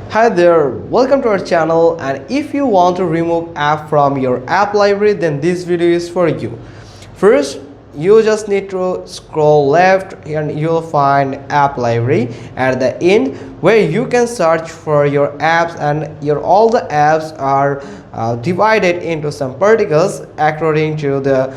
Hi there, welcome to our channel, and if you want to remove app from your app library, then this video is for you. First, you just need to scroll left and you'll find app library at the end, where you can search for your apps, and all the apps are divided into some particles according to the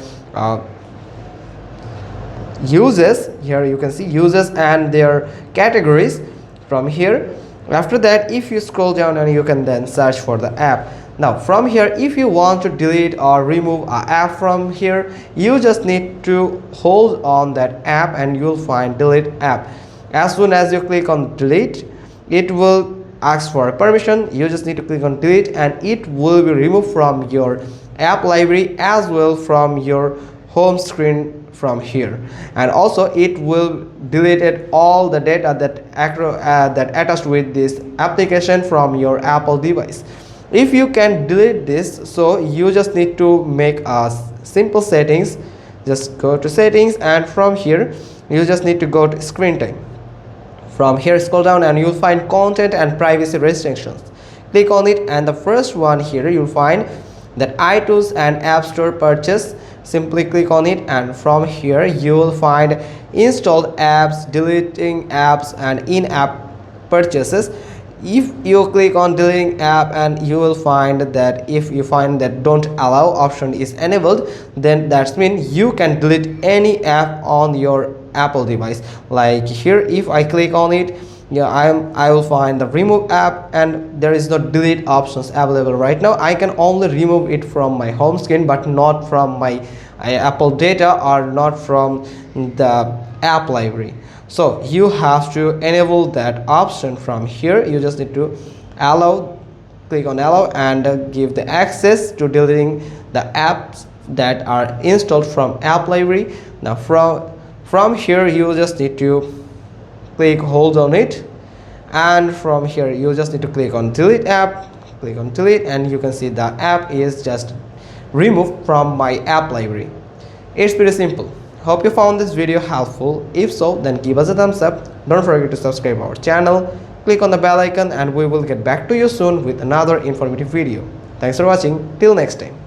uses. Here you can see uses and their categories from here. After that, if you scroll down, and you can then search for the app. Now from here, if you want to delete or remove an app from here, you just need to hold on that app and you'll find delete app. As soon as you click on delete, it will ask for permission. You just need to click on delete and it will be removed from your app library as well from your home screen from here. And also it will deleted all the data that attached with this application from your Apple device. If you can delete this, so you just need to make a simple settings. Just go to settings, and from here you just need to go to screen time. From here, scroll down and you'll find content and privacy restrictions. Click on it, and the first one here you'll find that iTunes and App Store purchase. Simply click on it, and from here you will find installed apps, deleting apps, and in-app purchases. If you click on deleting app, and you will find that if you find that don't allow option is enabled, then that means you can delete any app on your Apple device. Like here, if I click on it, I will find the remove app, and there is no delete options available right now. I can only remove it from my home screen, but not from my Apple data or not from the app library. So you have to enable that option from here. You just need to allow, click on allow, and give the access to deleting the apps that are installed from app library. Now from here you just need to hold on it, and from here you just need to click on delete app, click on delete, and you can see the app is just removed from my app library. It's pretty simple. Hope you found this video helpful. If so, then give us a thumbs up. Don't forget to subscribe our channel, click on the bell icon, and we will get back to you soon with another informative video. Thanks for watching. Till next time.